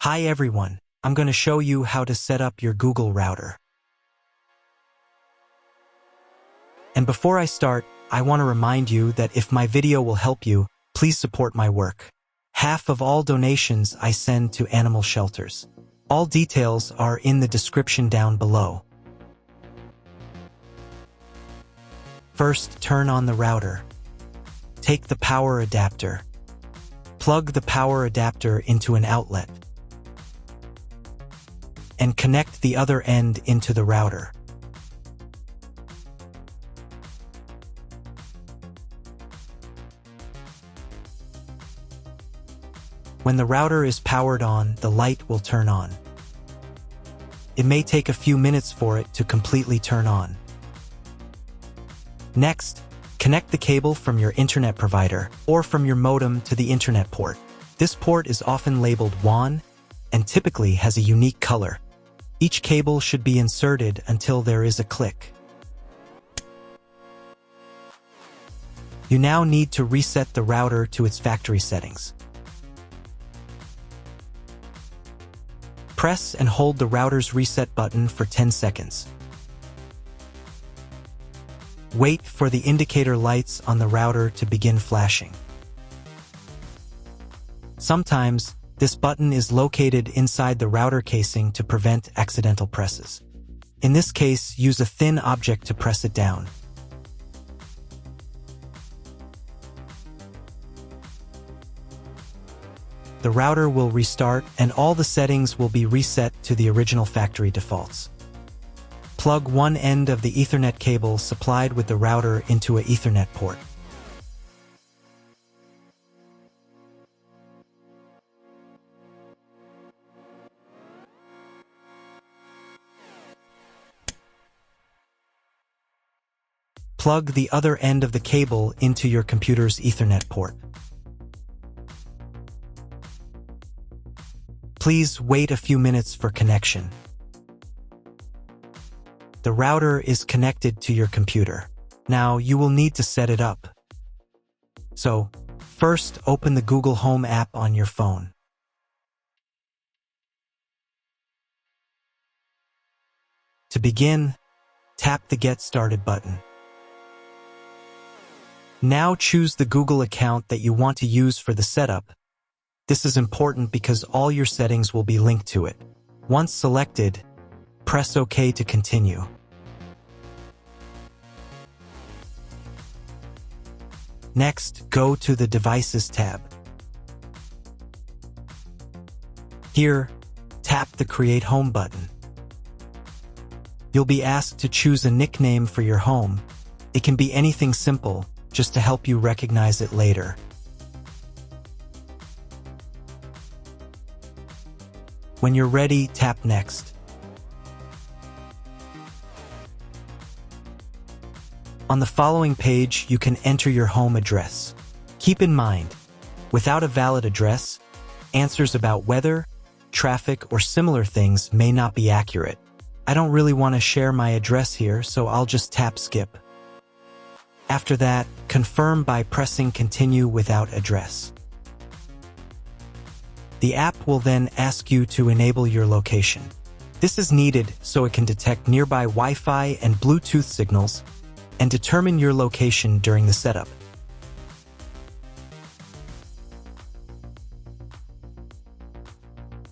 Hi everyone, I'm going to show you how to set up your Google router. And before I start, I want to remind you that if my video will help you, please support my work. Half of all donations I send to animal shelters. All details are in the description down below. First, turn on the router. Take the power adapter. Plug the power adapter into an outlet. And connect the other end into the router. When the router is powered on, the light will turn on. It may take a few minutes for it to completely turn on. Next, connect the cable from your internet provider or from your modem to the internet port. This port is often labeled WAN and typically has a unique color. Each cable should be inserted until there is a click. You now need to reset the router to its factory settings. Press and hold the router's reset button for 10 seconds. Wait for the indicator lights on the router to begin flashing. Sometimes, this button is located inside the router casing to prevent accidental presses. In this case, use a thin object to press it down. The router will restart and all the settings will be reset to the original factory defaults. Plug one end of the Ethernet cable supplied with the router into an Ethernet port. Plug the other end of the cable into your computer's Ethernet port. Please wait a few minutes for connection. The router is connected to your computer. Now you will need to set it up. So, first open the Google Home app on your phone. To begin, tap the Get Started button. Now choose the Google account that you want to use for the setup. This is important because all your settings will be linked to it. Once selected, press OK to continue. Next, go to the Devices tab. Here, tap the Create Home button. You'll be asked to choose a nickname for your home. It can be anything simple, just to help you recognize it later. When you're ready, tap Next. On the following page, you can enter your home address. Keep in mind, without a valid address, answers about weather, traffic, or similar things may not be accurate. I don't really want to share my address here, so I'll just tap Skip. After that, confirm by pressing Continue without address. The app will then ask you to enable your location. This is needed so it can detect nearby Wi-Fi and Bluetooth signals and determine your location during the setup.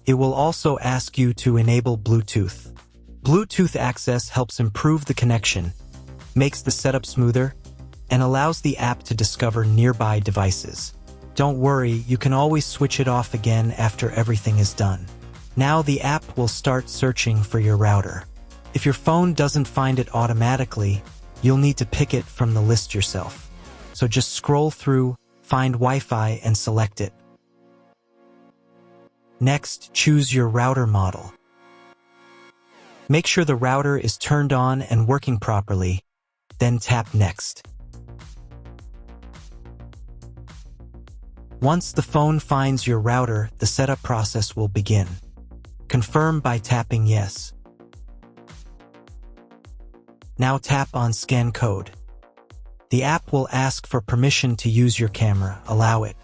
It will also ask you to enable Bluetooth. Bluetooth access helps improve the connection, makes the setup smoother, and allows the app to discover nearby devices. Don't worry, you can always switch it off again after everything is done. Now the app will start searching for your router. If your phone doesn't find it automatically, you'll need to pick it from the list yourself. So just scroll through, find Wi-Fi, and select it. Next, choose your router model. Make sure the router is turned on and working properly, then tap Next. Once the phone finds your router, the setup process will begin. Confirm by tapping Yes. Now tap on Scan Code. The app will ask for permission to use your camera. Allow it.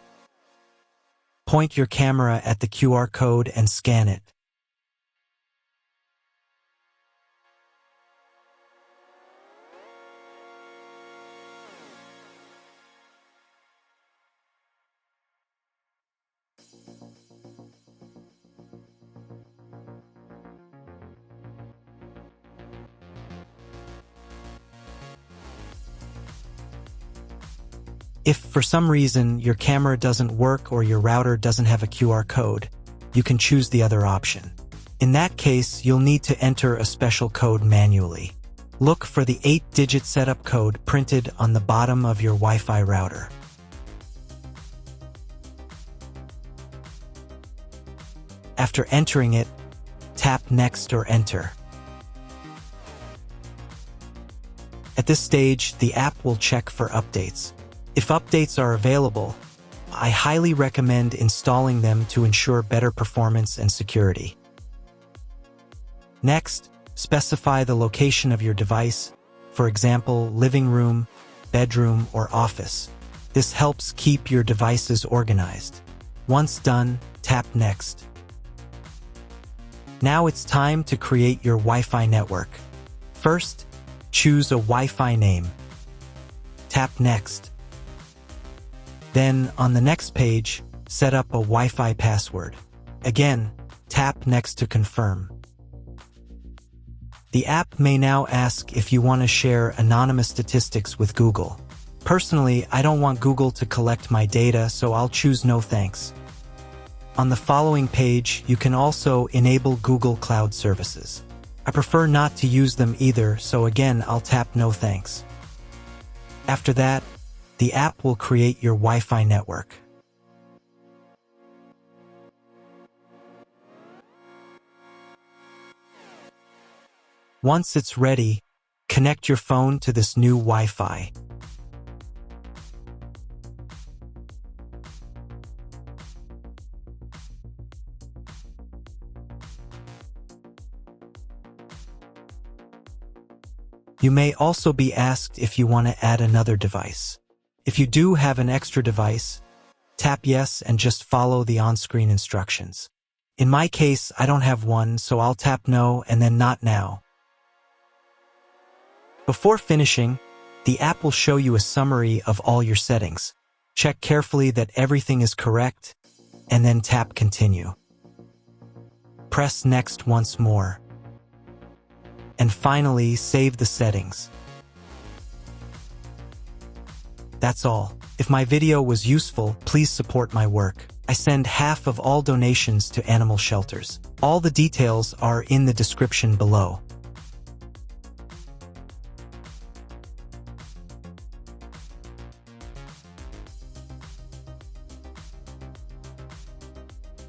Point your camera at the QR code and scan it. If for some reason your camera doesn't work or your router doesn't have a QR code, you can choose the other option. In that case, you'll need to enter a special code manually. Look for the 8-digit setup code printed on the bottom of your Wi-Fi router. After entering it, tap Next or Enter. At this stage, the app will check for updates. If updates are available, I highly recommend installing them to ensure better performance and security. Next, specify the location of your device, for example, living room, bedroom, or office. This helps keep your devices organized. Once done, tap Next. Now it's time to create your Wi-Fi network. First, choose a Wi-Fi name. Tap Next. Then, on the next page, set up a Wi-Fi password. Again, tap Next to confirm. The app may now ask if you want to share anonymous statistics with Google. Personally, I don't want Google to collect my data, so I'll choose no thanks. On the following page, you can also enable Google Cloud services. I prefer not to use them either, so again, I'll tap no thanks. After that, the app will create your Wi-Fi network. Once it's ready, connect your phone to this new Wi-Fi. You may also be asked if you want to add another device. If you do have an extra device, tap Yes and just follow the on-screen instructions. In my case, I don't have one, so I'll tap No and then Not Now. Before finishing, the app will show you a summary of all your settings. Check carefully that everything is correct, and then tap Continue. Press Next once more. And finally, save the settings. That's all. If my video was useful, please support my work. I send half of all donations to animal shelters. All the details are in the description below.